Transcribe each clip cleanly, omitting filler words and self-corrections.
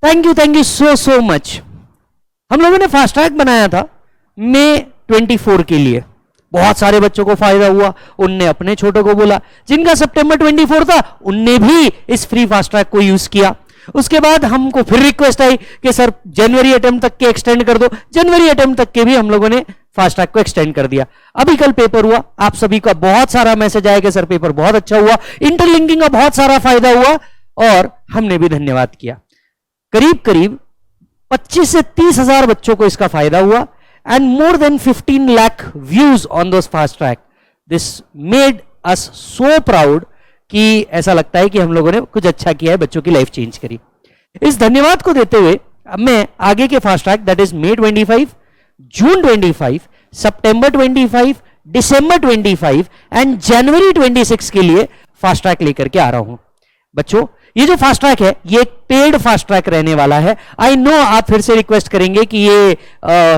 बच्चों thank you so much. हम लोगों ने फास्ट ट्रैक बनाया था मई 24 के लिए, बहुत सारे बच्चों को फायदा हुआ, उनने अपने छोटों को बोला, जिनका सितंबर 24 था उनने भी इस फ्री फास्ट ट्रैक को यूज किया। उसके बाद हमको फिर रिक्वेस्ट आई कि सर जनवरी अटेम्प्ट तक के एक्सटेंड कर दो, जनवरी अटेम्प्ट तक के भी हम लोगों ने फास्ट ट्रैक को एक्सटेंड कर दिया। अभी कल पेपर हुआ, आप सभी का बहुत सारा मैसेज आया कि सर पेपर बहुत अच्छा हुआ, इंटरलिंकिंग का बहुत सारा फायदा हुआ और हमने भी धन्यवाद किया। करीब करीब 25 से 30 हजार बच्चों को इसका फायदा हुआ and more than 15 lakh views on those fast track. This made us so proud कि ऐसा लगता है कि हम लोगों ने कुछ अच्छा किया है, बच्चों की लाइफ चेंज करी। इस धन्यवाद को देते हुए अब मैं आगे के fast track that is May 25, June 25, September 25, December 25 and January 26 के लिए फास्ट ट्रैक लेकर के आ रहा हूं। बच्चों ये जो फास्ट ट्रैक है ये एक पेड फास्ट ट्रैक रहने वाला है। आई नो आप फिर से रिक्वेस्ट करेंगे कि ये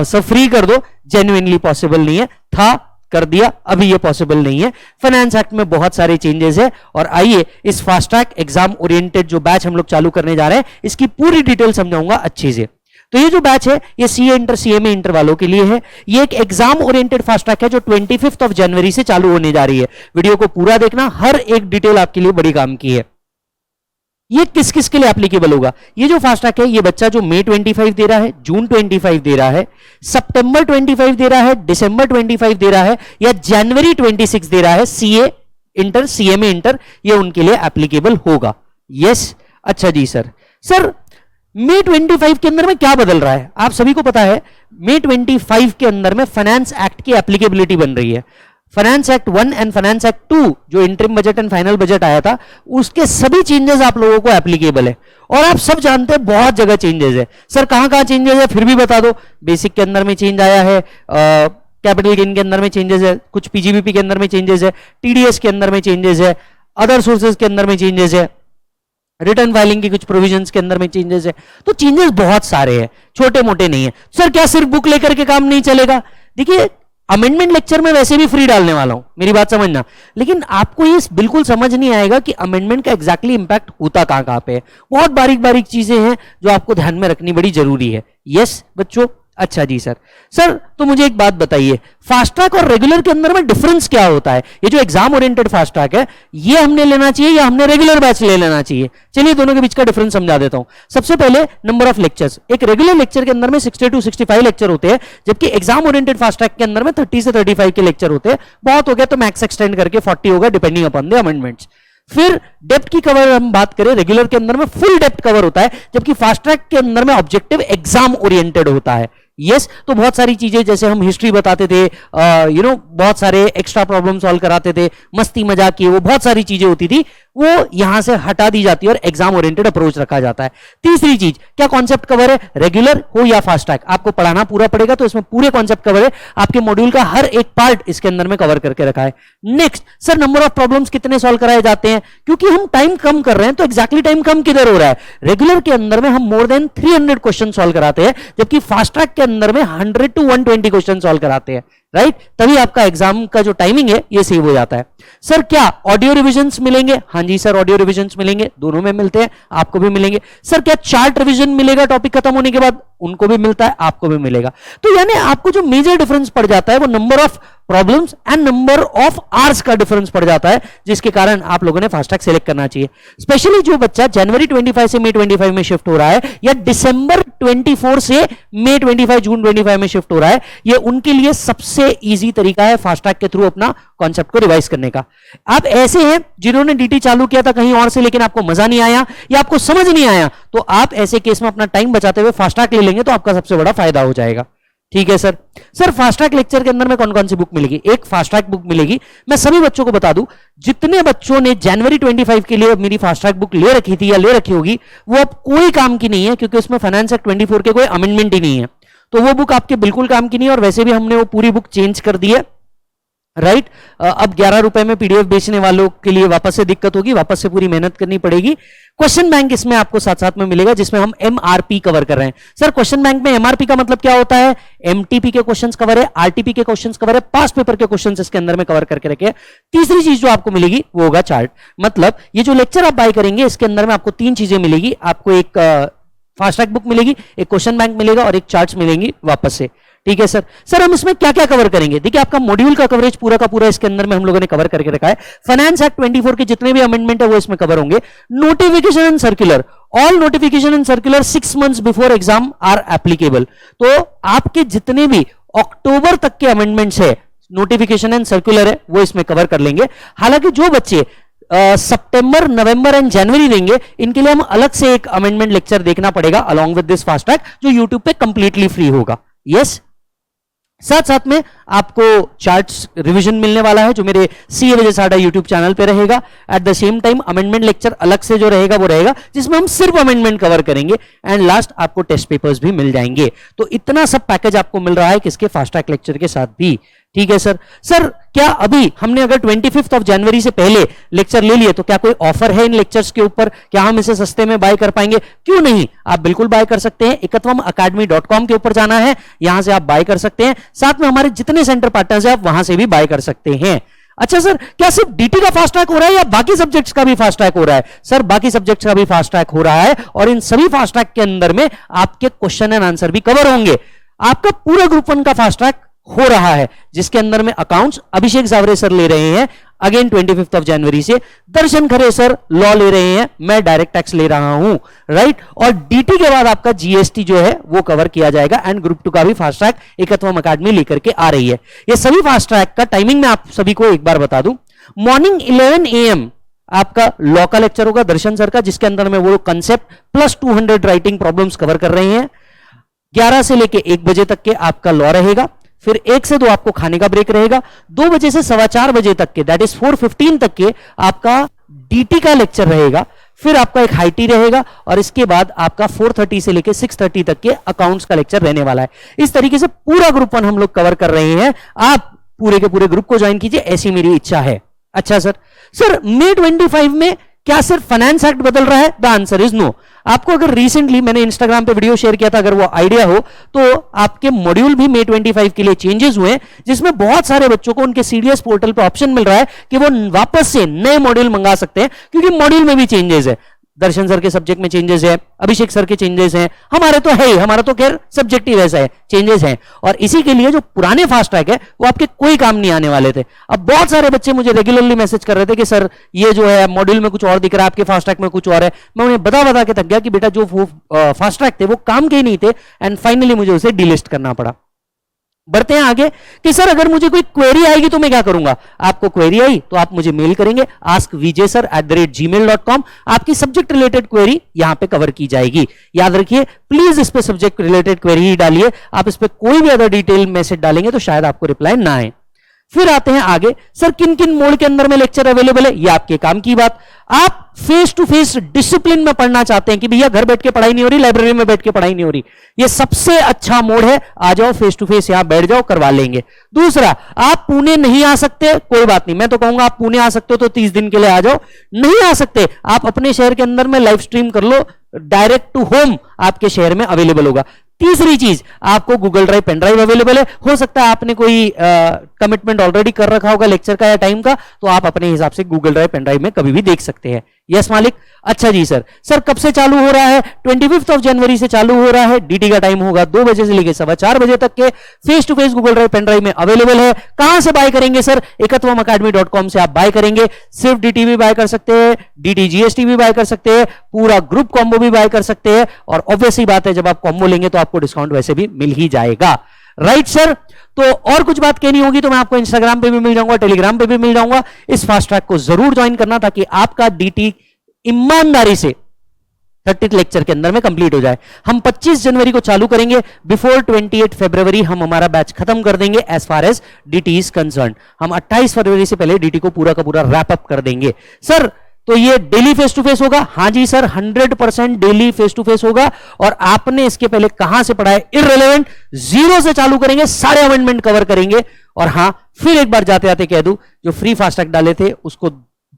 सब फ्री कर दो, जेन्युइनली पॉसिबल नहीं है, था कर दिया, अभी ये पॉसिबल नहीं है। फाइनेंस एक्ट में बहुत सारे चेंजेस है और आइए इस फास्ट ट्रैक एग्जाम ओरिएंटेड जो बैच हम लोग चालू करने जा रहे हैं इसकी पूरी डिटेल समझाऊंगा अच्छे से। तो ये जो बैच है ये सीए इंटर सीएमए इंटर वालों के लिए है। ये एक एग्जाम ओरिएंटेड फास्ट ट्रैक है जो 25 जनवरी से चालू होने जा रही है। वीडियो को पूरा देखना, हर एक डिटेल आपके लिए बड़ी काम की है। ये किस किस के लिए एप्लीकेबल होगा? ये जो फास्ट ट्रैक है ये बच्चा जो मई 25 दे रहा है, जून 25 दे रहा है, सितंबर 25 दे रहा है, दिसंबर 25 दे रहा है या जनवरी 26 दे रहा है, सीए इंटर सीएमए इंटर, ये उनके लिए एप्लीकेबल होगा। यस, अच्छा जी सर मई 25 के अंदर में क्या बदल रहा है? आप सभी को पता है मई 25 के अंदर में फाइनेंस एक्ट की एप्लीकेबिलिटी बन रही है। Finance act 1 and finance act 2 जो interim budget and final budget आया था उसके सभी चेंजेस आप लोगों को एप्लीकेबल है और आप सब जानते हैं बहुत जगह चेंजेस है। सर कहां कहां चेंजेस है फिर भी बता दो। बेसिक के अंदर में चेंज आया है, कैपिटल गेन के अंदर में चेंजेस है, कुछ पीजीबीपी के अंदर में चेंजेस है, टीडीएस के अंदर में चेंजेस है, अदर सोर्सेज के अंदर में चेंजेस है, रिटर्न फाइलिंग की कुछ प्रोविजंस के अंदर में चेंजेस है। तो चेंजेस बहुत सारे हैं, छोटे मोटे नहीं है। सर क्या सिर्फ बुक लेकर के काम नहीं चलेगा? देखिए अमेंडमेंट लेक्चर में वैसे भी फ्री डालने वाला हूं, मेरी बात समझना, लेकिन आपको ये बिल्कुल समझ नहीं आएगा कि अमेंडमेंट का एग्जैक्टली इंपैक्ट होता कहां कहां पे है। बहुत बारीक बारीक चीजें हैं जो आपको ध्यान में रखनी बड़ी जरूरी है। यस बच्चों, अच्छा जी सर तो मुझे एक बात बताइए, फास्ट ट्रैक और रेगुलर के अंदर में डिफरेंस क्या होता है? ये जो एग्जाम ओरिएंटेड फास्ट ट्रैक है ये हमने लेना चाहिए या हमने रेगुलर बैच ले लेना चाहिए? चलिए दोनों के बीच का डिफरेंस समझा देता हूं। सबसे पहले नंबर ऑफ लेक्चर्स। एक रेगुलर लेक्चर के अंदर में 60 to 65 लेक्चर होते हैं, जबकि एग्जाम ओरिएंटेड फास्ट ट्रैक के अंदर में 30 से 35 के लेक्चर होते हैं। बहुत हो गया तो मैक्स एक्सटेंड करके 40 होगा डिपेंडिंग अपॉन द अमेंडमेंट्स। फिर डेप्थ की कवर हम बात करें, रेगुलर के अंदर में फुल डेप्थ कवर होता है, जबकि फास्ट ट्रैक के अंदर में ऑब्जेक्टिव एग्जाम ओरिएंटेड होता है। यस तो बहुत सारी चीजें जैसे हम हिस्ट्री बताते थे, बहुत सारे एक्स्ट्रा प्रॉब्लम सॉल्व कराते थे, मस्ती मजाक की वो बहुत सारी चीजें होती थी, वो यहां से हटा दी जाती है और एग्जाम ओरिएंटेड अप्रोच रखा जाता है। तीसरी चीज, क्या कॉन्सेप्ट कवर है? रेगुलर हो या फास्ट ट्रैक आपको पढ़ाना पूरा पड़ेगा, तो इसमें पूरे कॉन्सेप्ट कवर है, आपके मॉड्यूल का हर एक पार्ट इसके अंदर में कवर करके रखा है। Next sir number of problems कितने सॉल्व कराए जाते हैं? क्योंकि हम टाइम कम कर रहे हैं तो एग्जैक्टली टाइम कम किधर हो रहा है? रेगुलर के अंदर में हम मोर देन 300 क्वेश्चन सॉल्व कराते हैं, जबकि फास्ट ट्रैक के अंदर में 100 to 120 क्वेश्चन सॉल्व कराते हैं। राइट, तभी आपका एग्जाम का जो टाइमिंग है ये सेव हो जाता है। सर क्या ऑडियो रिविजन्स मिलेंगे? हाँ जी सर ऑडियो रिविजन्स मिलेंगे, दोनों में मिलते हैं, आपको भी मिलेंगे। सर क्या चार्ट रिविजन मिलेगा टॉपिक खत्म होने के बाद? उनको भी मिलता है, आपको भी मिलेगा। तो यानी आपको जो मेजर डिफरेंस पड़ जाता है वो number of problems and number of hours का डिफरेंस पड़ जाता है, जिसके कारण आप लोगों ने फास्ट ट्रैक सेलेक्ट करना चाहिए। स्पेशली जो बच्चा जनवरी 25 से मई 25 में शिफ्ट हो रहा है या दिसंबर 24 से मई 25 जून 25 में शिफ्ट हो रहा है, ये उनके लिए सबसे इजी तरीका है फास्ट ट्रैक के थ्रू अपना कॉन्सेप्ट को रिवाइज करने का। आप ऐसे हैं जिन्होंने डीटी चालू किया था कहीं और से, लेकिन आपको मजा नहीं आया या आपको समझ नहीं आया, तो आप ऐसे केस में अपना टाइम बचाते हुए फास्ट ट्रैक ले लेंगे तो आपका सबसे बड़ा फायदा हो जाएगा। ठीक है सर फास्ट ट्रैक लेक्चर के अंदर में कौन कौन सी बुक मिलेगी? एक फास्ट ट्रैक बुक मिलेगी। मैं सभी बच्चों को बता दूं, जितने बच्चों ने जनवरी 25 के लिए मेरी फास्ट ट्रैक बुक ले रखी थी या ले रखी होगी वो अब कोई काम की नहीं है, क्योंकि उसमें फाइनेंस एक्ट 24 के कोई अमेंडमेंट ही नहीं है, तो वो बुक आपके बिल्कुल काम की नहीं है। और वैसे भी हमने वो पूरी बुक चेंज कर दी है, राइट अब 11 रुपए में पीडीएफ बेचने वालों के लिए वापस से दिक्कत होगी, वापस से पूरी मेहनत करनी पड़ेगी। क्वेश्चन बैंक इसमें आपको साथ साथ में मिलेगा, जिसमें हम एमआरपी कवर कर रहे हैं। सर क्वेश्चन बैंक में एमआरपी का मतलब क्या होता है? एमटीपी के क्वेश्चंस कवर है, आरटीपी के क्वेश्चंस कवर है, पास्ट पेपर के क्वेश्चंस इसके अंदर में कवर करके रखे हैं। तीसरी चीज जो आपको मिलेगी वो होगा चार्ट। मतलब ये जो लेक्चर आप बाय करेंगे इसके अंदर में आपको 3 चीजें मिलेगी। आपको एक फास्ट ट्रैक बुक मिलेगी, एक क्वेश्चन बैंक मिलेगा और एक चार्ट्स मिलेंगी वापस से। ठीक है सर। सर हम इसमें क्या क्या कवर करेंगे? देखिए आपका मॉड्यूल का कवरेज पूरा का पूरा इसके अंदर में हम लोगों ने कवर करके रखा है। फाइनेंस एक्ट 24 के जितने भी अमेंडमेंट है वो इसमें कवर होंगे। Notification and circular, all notification and circular 6 months before exam are applicable. तो आपके जितने भी अक्टूबर तक के अमेंडमेंट्स है, नोटिफिकेशन एंड सर्कुलर है, वो इसमें कवर कर लेंगे। हालांकि जो बच्चे सितंबर, नवंबर एंड जनवरी देंगे, इनके लिए हम अलग से एक अमेंडमेंट लेक्चर देखना पड़ेगा along with this fast track, जो यूट्यूब पे कंप्लीटली फ्री होगा। यस, साथ साथ में आपको चार्ट्स रिवीजन मिलने वाला है जो मेरे सीए विजय साडा यूट्यूब चैनल पे रहेगा। At the same time amendment lecture अलग से जो रहेगा वो रहेगा, जिसमें हम सिर्फ अमेंडमेंट कवर करेंगे। एंड लास्ट आपको टेस्ट पेपर्स भी मिल जाएंगे। तो इतना सब पैकेज आपको मिल रहा है किसके? फास्ट ट्रैक लेक्चर के साथ भी। ठीक है सर। सर क्या अभी हमने अगर 25 जनवरी से पहले लेक्चर ले लिए तो क्या कोई ऑफर है इन लेक्चर्स के ऊपर? क्या हम इसे सस्ते में बाय कर पाएंगे? क्यों नहीं, आप बिल्कुल बाय कर सकते हैं। ekatwamacademy.com के ऊपर जाना है, यहां से आप बाय कर सकते हैं। साथ में हमारे जितने सेंटर पार्टनर्स हैं आप वहां से भी बाय कर सकते हैं। अच्छा सर, क्या सिर्फ डीटी का फास्ट ट्रैक हो रहा है या बाकी सब्जेक्ट्स का भी फास्ट ट्रैक हो रहा है? सर बाकी सब्जेक्ट्स का भी फास्ट ट्रैक हो रहा है, और इन सभी फास्ट ट्रैक के अंदर में आपके क्वेश्चन एंड आंसर भी कवर होंगे। आपका पूरा ग्रुप 1 का फास्ट ट्रैक हो रहा है, जिसके अंदर में अकाउंट्स अभिषेक जावरे सर ले रहे हैं अगेन 25 जनवरी से। दर्शन खरे सर लॉ ले रहे हैं, मैं डायरेक्ट टैक्स ले रहा हूं, राइट। और डीटी के बाद आपका जीएसटी जो है वो कवर किया जाएगा। एंड ग्रुप 2 का भी फास्ट ट्रैक एकत्वम अकादमी लेकर के आ रही है। ये सभी फास्ट ट्रैक का टाइमिंग मैं आप सभी को एक बार बता दूं। मॉर्निंग 11 AM आपका लॉ का लेक्चर होगा दर्शन सर का, जिसके अंदर में वो concept plus 200 writing problems cover कर रहे हैं। 11 से लेके 1 बजे तक के आपका लॉ रहेगा। फिर 1 से 2 आपको खाने का ब्रेक रहेगा। 2 बजे से 4:15 बजे तक के, दैट इज 4:15 तक के आपका डीटी का लेक्चर रहेगा। फिर आपका एक हाईटी रहेगा, और इसके बाद आपका 4:30 से लेके 6:30 तक के अकाउंट्स का लेक्चर रहने वाला है। इस तरीके से पूरा ग्रुप 1 हम लोग कवर कर रहे हैं। आप पूरे के पूरे ग्रुप को ज्वाइन कीजिए, ऐसी मेरी इच्छा है। अच्छा सर, सर मई 25 में क्या सिर्फ फाइनेंस एक्ट बदल रहा है? The answer is no. आपको अगर रिसेंटली मैंने इंस्टाग्राम पे वीडियो शेयर किया था, अगर वो आइडिया हो तो आपके मॉड्यूल भी मई 25 के लिए चेंजेस हुए, जिसमें बहुत सारे बच्चों को उनके सीडीएस पोर्टल पे ऑप्शन मिल रहा है कि वो वापस से नए मॉड्यूल मंगा सकते हैं, क्योंकि मॉड्यूल में भी चेंजेस है। दर्शन सर के सब्जेक्ट में चेंजेस है, अभिषेक सर के चेंजेस हैं, हमारे तो है ही, हमारा तो खैर सब्जेक्ट ही वैसा है, चेंजेस हैं। और इसी के लिए जो पुराने फास्ट ट्रैक है वो आपके कोई काम नहीं आने वाले थे। अब बहुत सारे बच्चे मुझे रेगुलरली मैसेज कर रहे थे कि सर ये जो है मॉड्यूल में कुछ और दिख रहा है, आपके फास्ट ट्रैक में कुछ और है। मैं उन्हें बता के थक गया कि बेटा जो फास्ट ट्रैक थे वो काम के ही नहीं थे, एंड फाइनली मुझे उसे डिलिस्ट करना पड़ा। बढ़ते हैं आगे कि सर अगर मुझे कोई क्वेरी आएगी तो मैं क्या करूंगा? आपको क्वेरी आई तो आप मुझे मेल करेंगे askvijay@gmail.com। आपकी सब्जेक्ट रिलेटेड क्वेरी यहां पे कवर की जाएगी। याद रखिए प्लीज इस पे सब्जेक्ट रिलेटेड क्वेरी ही डालिए। आप इस पे कोई भी अदर डिटेल मैसेज डालेंगे तो शायद आपको रिप्लाई ना आए। फिर आते हैं आगे, सर किन किन मोड के अंदर में लेक्चर अवेलेबल है? ये आपके काम की बात। आप फेस टू फेस डिसिप्लिन में पढ़ना चाहते हैं कि भैया घर बैठ के पढ़ाई नहीं हो रही, लाइब्रेरी में बैठ के पढ़ाई नहीं हो रही, ये सबसे अच्छा मोड है। आ जाओ फेस टू फेस, यहां बैठ जाओ, करवा लेंगे। दूसरा, आप पुणे नहीं आ सकते, कोई बात नहीं, मैं तो कहूंगा आप पुणे आ सकते हो तो 30 दिन के लिए आ जाओ। नहीं आ सकते, आप अपने शहर के अंदर में लाइव स्ट्रीम कर लो, डायरेक्ट टू होम आपके शहर में अवेलेबल होगा। तीसरी चीज, आपको Google drive pen drive available है। हो सकता है आपने कोई कमिटमेंट ऑलरेडी कर रखा होगा लेक्चर का या टाइम का, तो आप अपने हिसाब से गूगल ड्राइव पेन ड्राइव में कभी भी देख सकते हैं। यस मालिक। अच्छा जी सर, सर कब से चालू हो रहा है? 25 जनवरी से चालू हो रहा है। डीटी का टाइम होगा 2 बजे से लेकर 4:15 बजे तक के। Face to face Google drive pen drive में अवेलेबल है। कहां से बाय करेंगे सर? ekatwamacademy.com से आप बाय करेंगे। सिर्फ डीटी भी बाय कर सकते हैं, डीटी जीएसटी भी बाय कर सकते हैं, पूरा ग्रुप कॉम्बो भी बाय कर सकते हैं, और ऑब्वियस ही बात है जब आप कॉम्बो लेंगे तो आपको डिस्काउंट वैसे भी मिल ही जाएगा। Right sir. तो और कुछ बात कहनी होगी तो मैं आपको इंस्टाग्राम पे भी मिल जाऊंगा, टेलीग्राम पे भी मिल जाऊंगा। इस फास्ट ट्रैक को जरूर ज्वाइन करना ताकि आपका डीटी ईमानदारी से 30th लेक्चर के अंदर में कंप्लीट हो जाए। हम 25 जनवरी को चालू करेंगे, बिफोर 28 फरवरी हम हमारा बैच खत्म कर देंगे as far as DT is concern. हम 28 फरवरी से पहले डीटी को पूरा का पूरा रैप अप कर देंगे। सर तो ये डेली फेस टू फेस होगा? हाँ जी sir, 100% daily face to face होगा। और आपने इसके पहले कहां से पढ़ा है इररिलेवेंट, 0 से चालू करेंगे, सारे अमेंडमेंट कवर करेंगे। और हाँ, फिर एक बार जाते जाते कह दूं, जो फ्री फास्ट ट्रैक डाले थे उसको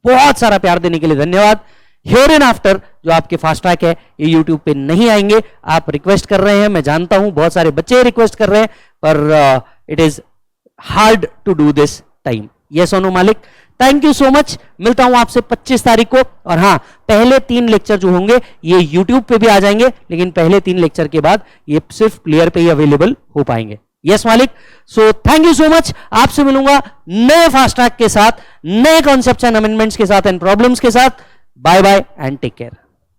बहुत सारा प्यार देने के लिए धन्यवाद। हियर एंड आफ्टर जो आपके फास्ट ट्रैक है ये यूट्यूब पे नहीं आएंगे, आप रिक्वेस्ट कर रहे हैं, मैं जानता हूं बहुत सारे बच्चे रिक्वेस्ट कर रहे हैं, पर it is hard to do this time. Yes और नो मालिक? Thank you so much. मिलता हूं आपसे 25 तारीख को। और हाँ, पहले 3 लेक्चर जो होंगे ये यूट्यूब पे भी आ जाएंगे, लेकिन पहले 3 लेक्चर के बाद ये सिर्फ क्लियर पे ही अवेलेबल हो पाएंगे। यस मालिक? So thank you so much. आपसे मिलूंगा नए फास्ट ट्रैक के साथ, नए कॉन्सेप्ट्स एंड अमेंडमेंट्स के साथ एंड प्रॉब्लम्स के साथ। Bye bye and take care.